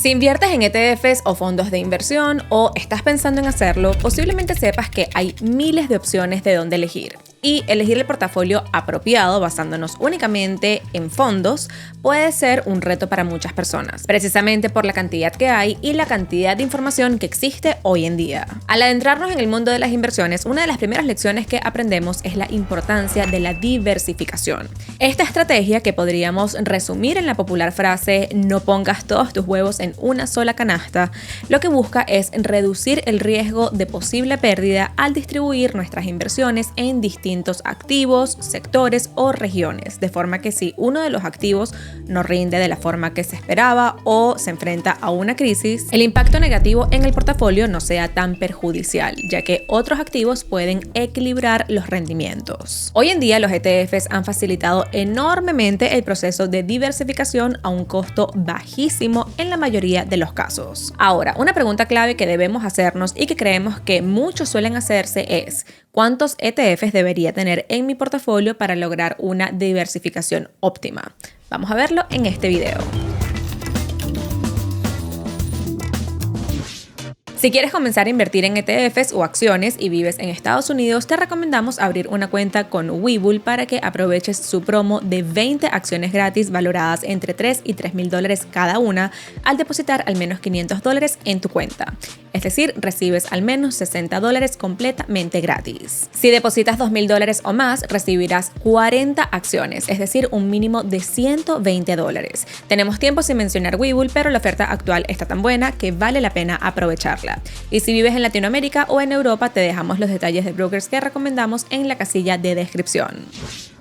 Si inviertes en ETFs o fondos de inversión o estás pensando en hacerlo, posiblemente sepas que hay miles de opciones de dónde elegir. Y elegir el portafolio apropiado basándonos únicamente en fondos puede ser un reto para muchas personas, precisamente por la cantidad que hay y la cantidad de información que existe hoy en día. Al adentrarnos en el mundo de las inversiones, una de las primeras lecciones que aprendemos es la importancia de la diversificación. Esta estrategia, que podríamos resumir en la popular frase "no pongas todos tus huevos en una sola canasta", lo que busca es reducir el riesgo de posible pérdida al distribuir nuestras inversiones en distintos activos, sectores o regiones, de forma que si uno de los activos no rinde de la forma que se esperaba o se enfrenta a una crisis, el impacto negativo en el portafolio no sea tan perjudicial, ya que otros activos pueden equilibrar los rendimientos. Hoy en día los ETFs han facilitado enormemente el proceso de diversificación a un costo bajísimo en la mayoría de los casos. Ahora, una pregunta clave que debemos hacernos y que creemos que muchos suelen hacerse es: ¿cuántos ETFs debería tener en mi portafolio para lograr una diversificación óptima? Vamos a verlo en este video. Si quieres comenzar a invertir en ETFs o acciones y vives en Estados Unidos, te recomendamos abrir una cuenta con Webull para que aproveches su promo de 20 acciones gratis valoradas entre $3 y $3,000 cada una al depositar al menos $500 en tu cuenta. Es decir, recibes al menos $60 completamente gratis. Si depositas $2,000 o más, recibirás 40 acciones, es decir, un mínimo de $120. Tenemos tiempo sin mencionar Webull, pero la oferta actual está tan buena que vale la pena aprovecharla. Y si vives en Latinoamérica o en Europa, te dejamos los detalles de brokers que recomendamos en la casilla de descripción.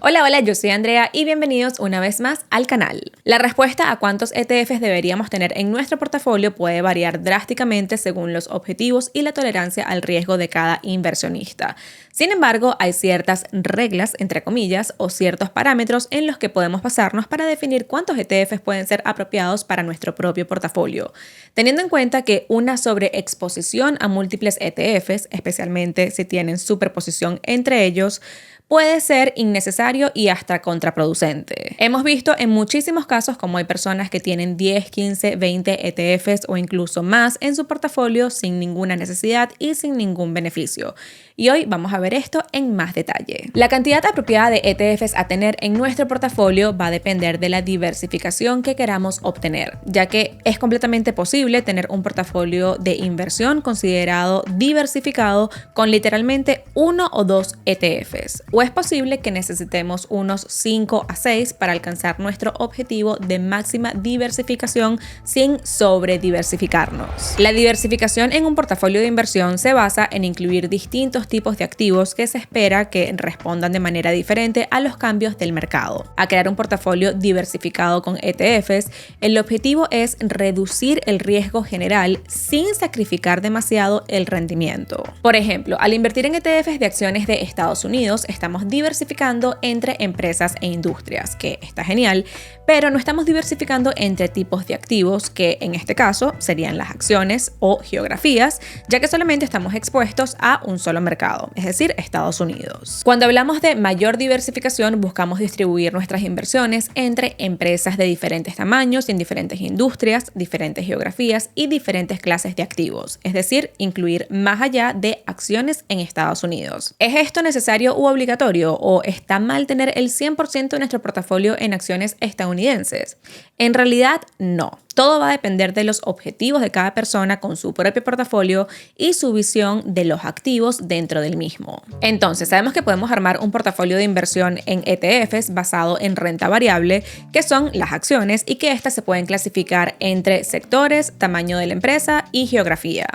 Hola, yo soy Andrea y bienvenidos una vez más al canal. La respuesta a cuántos ETFs deberíamos tener en nuestro portafolio puede variar drásticamente según los objetivos y la tolerancia al riesgo de cada inversionista. Sin embargo, hay ciertas reglas, entre comillas, o ciertos parámetros en los que podemos basarnos para definir cuántos ETFs pueden ser apropiados para nuestro propio portafolio, teniendo en cuenta que una sobreexposición a múltiples ETFs, especialmente si tienen superposición entre ellos, puede ser innecesario y hasta contraproducente. Hemos visto en muchísimos casos cómo hay personas que tienen 10, 15, 20 ETFs o incluso más en su portafolio sin ninguna necesidad y sin ningún beneficio. Y hoy vamos a ver esto en más detalle. La cantidad apropiada de ETFs a tener en nuestro portafolio va a depender de la diversificación que queramos obtener, ya que es completamente posible tener un portafolio de inversión considerado diversificado con literalmente 1 o 2 ETFs. O es posible que necesitemos unos 5 a 6 para alcanzar nuestro objetivo de máxima diversificación sin sobrediversificarnos. La diversificación en un portafolio de inversión se basa en incluir distintos tipos de activos que se espera que respondan de manera diferente a los cambios del mercado. Al crear un portafolio diversificado con ETFs, el objetivo es reducir el riesgo general sin sacrificar demasiado el rendimiento. Por ejemplo, al invertir en ETFs de acciones de Estados Unidos, estamos diversificando entre empresas e industrias, que está genial, pero no estamos diversificando entre tipos de activos, que en este caso serían las acciones o geografías, ya que solamente estamos expuestos a un solo mercado, es decir, Estados Unidos. Cuando hablamos de mayor diversificación, buscamos distribuir nuestras inversiones entre empresas de diferentes tamaños, en diferentes industrias, diferentes geografías y diferentes clases de activos, es decir, incluir más allá de acciones en Estados Unidos. ¿Es esto necesario u obligatorio o está mal tener el 100% de nuestro portafolio en acciones estadounidenses? En realidad, no. Todo va a depender de los objetivos de cada persona con su propio portafolio y su visión de los activos dentro del mismo. Entonces, sabemos que podemos armar un portafolio de inversión en ETFs basado en renta variable, que son las acciones, y que éstas se pueden clasificar entre sectores, tamaño de la empresa y geografía.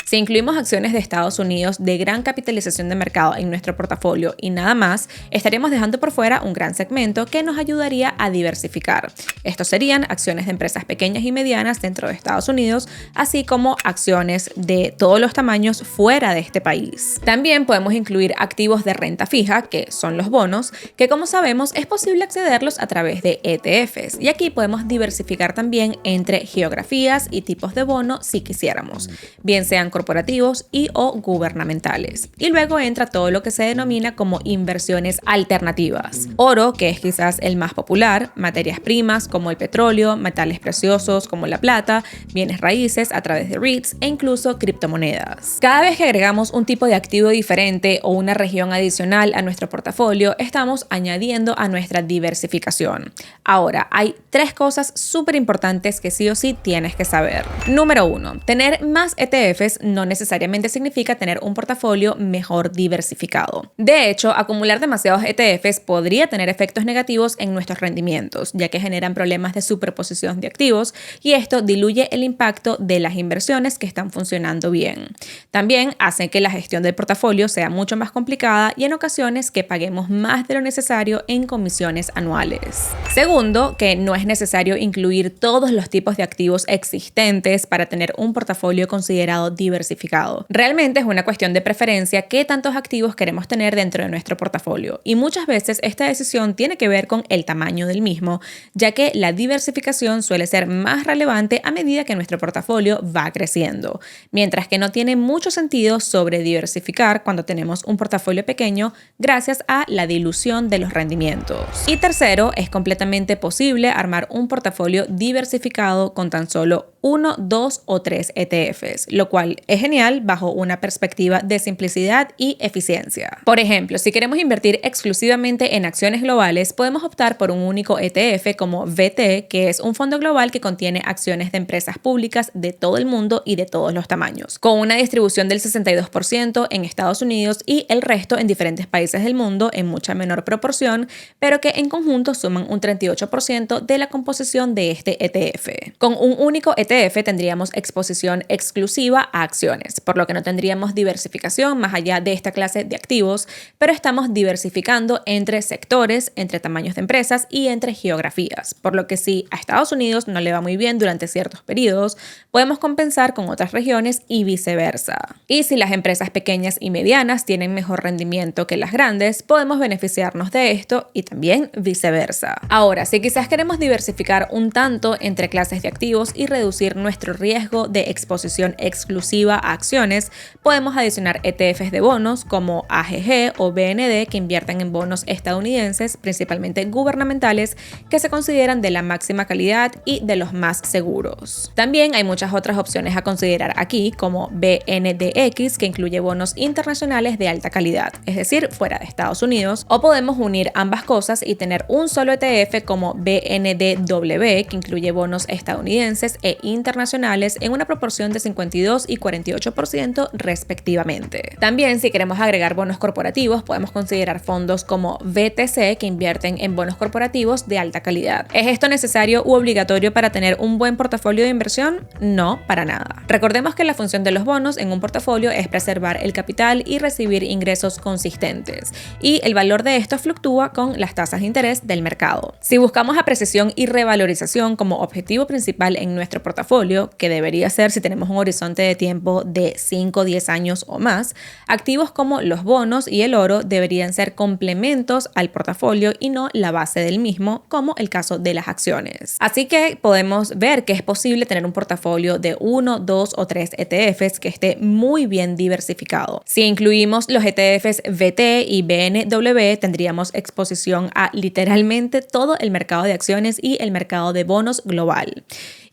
Si incluimos acciones de Estados Unidos de gran capitalización de mercado en nuestro portafolio y nada más, estaremos dejando por fuera un gran segmento que nos ayudaría a diversificar. Estos serían acciones de empresas pequeñas y medianas dentro de Estados Unidos, así como acciones de todos los tamaños fuera de este país. También podemos incluir activos de renta fija, que son los bonos, que como sabemos es posible accederlos a través de ETFs, y aquí podemos diversificar también entre geografías y tipos de bono si quisiéramos, bien sean corporativos y o gubernamentales. Y luego entra todo lo que se denomina como inversiones alternativas. Oro, que es quizás el más popular, materias primas como el petróleo, metales preciosos, activos como la plata, bienes raíces a través de REITs e incluso criptomonedas. Cada vez que agregamos un tipo de activo diferente o una región adicional a nuestro portafolio, estamos añadiendo a nuestra diversificación. Ahora, hay 3 cosas súper importantes que sí o sí tienes que saber. Número 1. Tener más ETFs no necesariamente significa tener un portafolio mejor diversificado. De hecho, acumular demasiados ETFs podría tener efectos negativos en nuestros rendimientos, ya que generan problemas de superposición de activos y esto diluye el impacto de las inversiones que están funcionando bien. También hace que la gestión del portafolio sea mucho más complicada y en ocasiones que paguemos más de lo necesario en comisiones anuales. Segundo, que no es necesario incluir todos los tipos de activos existentes para tener un portafolio considerado diversificado. Realmente es una cuestión de preferencia qué tantos activos queremos tener dentro de nuestro portafolio y muchas veces esta decisión tiene que ver con el tamaño del mismo, ya que la diversificación suele ser más relevante a medida que nuestro portafolio va creciendo, mientras que no tiene mucho sentido sobrediversificar cuando tenemos un portafolio pequeño gracias a la dilución de los rendimientos. Y tercero, es completamente posible armar un portafolio diversificado con tan solo 1, 2 o 3 ETFs, lo cual es genial bajo una perspectiva de simplicidad y eficiencia. Por ejemplo, si queremos invertir exclusivamente en acciones globales, podemos optar por un único ETF como VT, que es un fondo global que contiene acciones de empresas públicas de todo el mundo y de todos los tamaños, con una distribución del 62% en Estados Unidos y el resto en diferentes países del mundo en mucha menor proporción, pero que en conjunto suman un 38% de la composición de este ETF. Con un único ETF tendríamos exposición exclusiva a acciones, por lo que no tendríamos diversificación más allá de esta clase de activos, pero estamos diversificando entre sectores, entre tamaños de empresas y entre geografías, por lo que si a Estados Unidos no le va muy bien durante ciertos periodos, podemos compensar con otras regiones y viceversa. Y si las empresas pequeñas y medianas tienen mejor rendimiento que las grandes, podemos beneficiarnos de esto y también viceversa. Ahora, si quizás queremos diversificar un tanto entre clases de activos y reducir nuestro riesgo de exposición exclusiva a acciones, podemos adicionar ETFs de bonos como AGG o BND que invierten en bonos estadounidenses, principalmente gubernamentales, que se consideran de la máxima calidad y de los más seguros. También hay muchas otras opciones a considerar aquí, como BNDX, que incluye bonos internacionales de alta calidad, es decir, fuera de Estados Unidos, o podemos unir ambas cosas y tener un solo ETF como BNDW, que incluye bonos estadounidenses e internacionales en una proporción de 52 y 48% respectivamente. También, si queremos agregar bonos corporativos, podemos considerar fondos como BTC que invierten en bonos corporativos de alta calidad. ¿Es esto necesario u obligatorio para tener un buen portafolio de inversión? No, para nada. Recordemos que la función de los bonos en un portafolio es preservar el capital y recibir ingresos consistentes, y el valor de estos fluctúa con las tasas de interés del mercado. Si buscamos apreciación y revalorización como objetivo principal en nuestro portafolio, que debería ser si tenemos un horizonte de tiempo de 5 o 10 años o más, activos como los bonos y el oro deberían ser complementos al portafolio y no la base del mismo, como el caso de las acciones. Así que podemos ver que es posible tener un portafolio de 1, 2 o 3 ETFs que esté muy bien diversificado. Si incluimos los ETFs VT y BNW, tendríamos exposición a literalmente todo el mercado de acciones y el mercado de bonos global.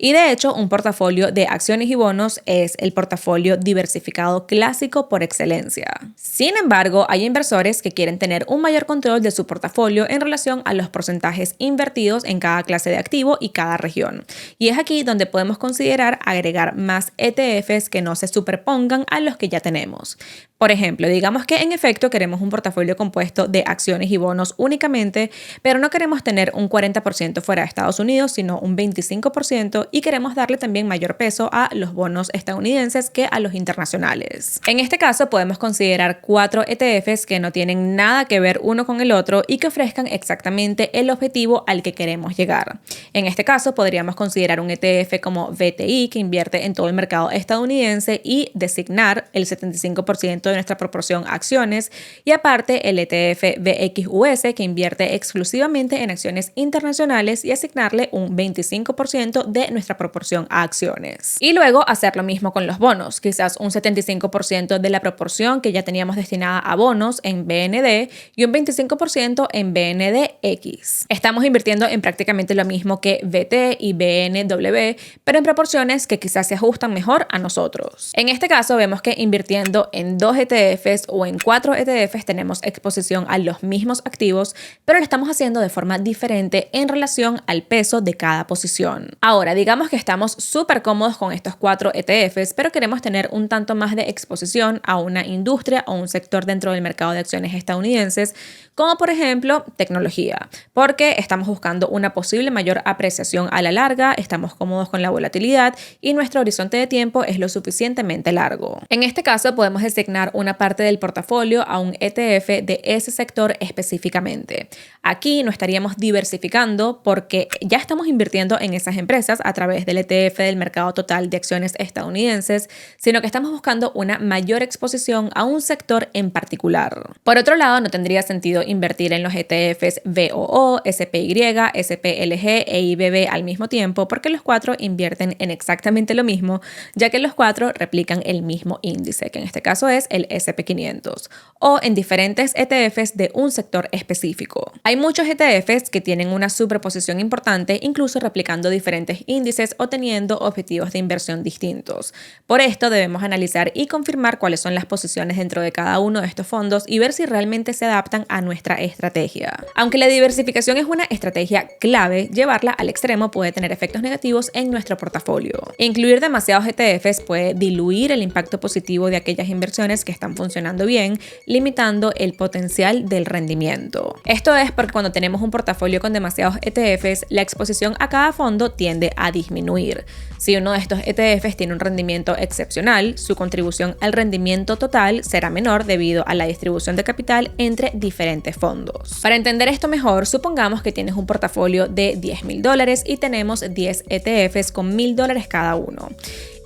Y de hecho, un portafolio de acciones y bonos es el portafolio diversificado clásico por excelencia. Sin embargo, hay inversores que quieren tener un mayor control de su portafolio en relación a los porcentajes invertidos en cada clase de activo y cada región. Y es aquí donde podemos considerar agregar más ETFs que no se superpongan a los que ya tenemos. Por ejemplo, digamos que en efecto queremos un portafolio compuesto de acciones y bonos únicamente, pero no queremos tener un 40% fuera de Estados Unidos, sino un 25%, y queremos darle también mayor peso a los bonos estadounidenses que a los internacionales. En este caso podemos considerar 4 ETFs que no tienen nada que ver uno con el otro y que ofrezcan exactamente el objetivo al que queremos llegar. En este caso podríamos considerar un ETF como VTI que invierte en todo el mercado estadounidense y designar el 75% de nuestra proporción a acciones, y aparte el ETF VXUS que invierte exclusivamente en acciones internacionales y asignarle un 25% de nuestra proporción a acciones. Y luego hacer lo mismo con los bonos, quizás un 75% de la proporción que ya teníamos destinada a bonos en BND y un 25% en BNDX. Estamos invirtiendo en prácticamente lo mismo que VT y BNW, pero en proporciones que quizás se ajustan mejor a nosotros. En este caso vemos que invirtiendo en 2 ETFs o en 4 ETFs tenemos exposición a los mismos activos, pero lo estamos haciendo de forma diferente en relación al peso de cada posición. Ahora, digamos que estamos súper cómodos con estos 4 ETFs, pero queremos tener un tanto más de exposición a una industria o un sector dentro del mercado de acciones estadounidenses, como por ejemplo tecnología, porque estamos buscando una posible mayor apreciación a la larga, estamos cómodos con la volatilidad y nuestro horizonte de tiempo es lo suficientemente largo. En este caso podemos designar una parte del portafolio a un ETF de ese sector específicamente. Aquí no estaríamos diversificando porque ya estamos invirtiendo en esas empresas a través del ETF del mercado total de acciones estadounidenses, sino que estamos buscando una mayor exposición a un sector en particular. Por otro lado, no tendría sentido invertir en los ETFs VOO, SPY, SPLG e IBB al mismo tiempo porque los 4 invierten en exactamente lo mismo, ya que los 4 replican el mismo índice, que en este caso es el SP500, o en diferentes ETFs de un sector específico. Hay muchos ETFs que tienen una superposición importante, incluso replicando diferentes índices o teniendo objetivos de inversión distintos. Por esto debemos analizar y confirmar cuáles son las posiciones dentro de cada uno de estos fondos y ver si realmente se adaptan a nuestra estrategia. Aunque la diversificación es una estrategia clave, llevarla al extremo puede tener efectos negativos en nuestro portafolio. Incluir demasiados ETFs puede diluir el impacto positivo de aquellas inversiones que están funcionando bien, limitando el potencial del rendimiento. Esto es porque cuando tenemos un portafolio con demasiados ETFs, la exposición a cada fondo tiende a disminuir. Si uno de estos ETFs tiene un rendimiento excepcional, su contribución al rendimiento total será menor debido a la distribución de capital entre diferentes fondos. Para entender esto mejor, supongamos que tienes un portafolio de $10,000 y tenemos 10 ETFs con $1,000 cada uno.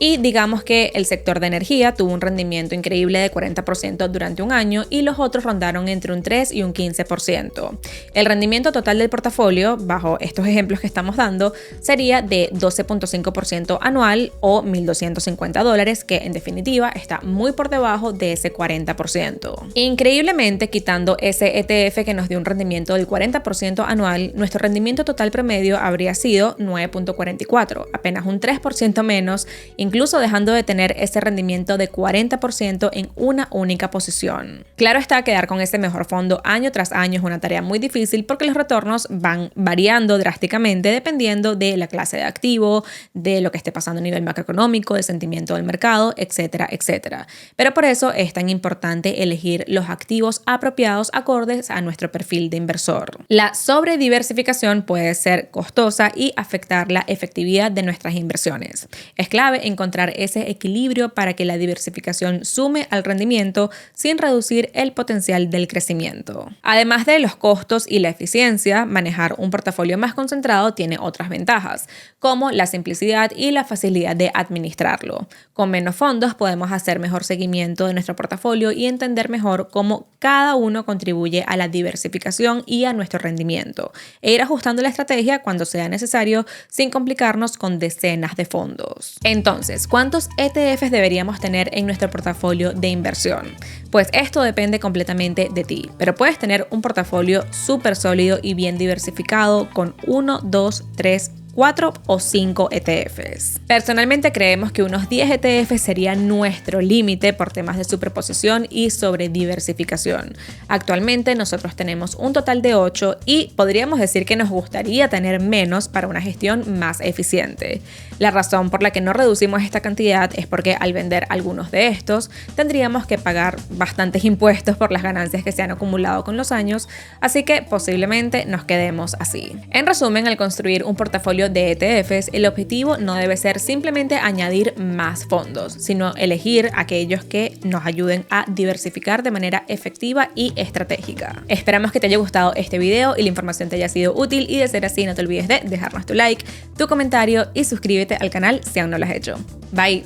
Y digamos que el sector de energía tuvo un rendimiento increíble de 40% durante un año y los otros rondaron entre un 3 y un 15%. El rendimiento total del portafolio, bajo estos ejemplos que estamos dando, sería de 12.5% anual o $1,250, que en definitiva está muy por debajo de ese 40%. Increíblemente, quitando ese ETF que nos dio un rendimiento del 40% anual, nuestro rendimiento total promedio habría sido 9.44, apenas un 3% menos, incluso dejando de tener ese rendimiento de 40% en una única posición. Claro está, quedar con ese mejor fondo año tras año es una tarea muy difícil porque los retornos van variando drásticamente dependiendo de la clase de activo, de lo que esté pasando a nivel macroeconómico, del sentimiento del mercado, etcétera, etcétera. Pero por eso es tan importante elegir los activos apropiados acordes a nuestro perfil de inversor. La sobrediversificación puede ser costosa y afectar la efectividad de nuestras inversiones. Es clave encontrar ese equilibrio para que la diversificación sume al rendimiento sin reducir el potencial del crecimiento. Además de los costos y la eficiencia, manejar un portafolio más concentrado tiene otras ventajas, como la simplicidad y la facilidad de administrarlo. Con menos fondos podemos hacer mejor seguimiento de nuestro portafolio y entender mejor cómo cada uno contribuye a la diversificación y a nuestro rendimiento, e ir ajustando la estrategia cuando sea necesario sin complicarnos con decenas de fondos. Entonces, ¿cuántos ETFs deberíamos tener en nuestro portafolio de inversión? Pues esto depende completamente de ti, pero puedes tener un portafolio súper sólido y bien diversificado con 1, 2, 3, 4 o 5 ETFs. Personalmente creemos que unos 10 ETFs sería nuestro límite por temas de superposición y sobrediversificación. Actualmente nosotros tenemos un total de 8 y podríamos decir que nos gustaría tener menos para una gestión más eficiente. La razón por la que no reducimos esta cantidad es porque al vender algunos de estos tendríamos que pagar bastantes impuestos por las ganancias que se han acumulado con los años, así que posiblemente nos quedemos así. En resumen, al construir un portafolio de ETFs, el objetivo no debe ser simplemente añadir más fondos, sino elegir aquellos que nos ayuden a diversificar de manera efectiva y estratégica. Esperamos que te haya gustado este video y la información te haya sido útil, y de ser así no te olvides de dejarnos tu like, tu comentario y suscríbete al canal si aún no lo has hecho. Bye.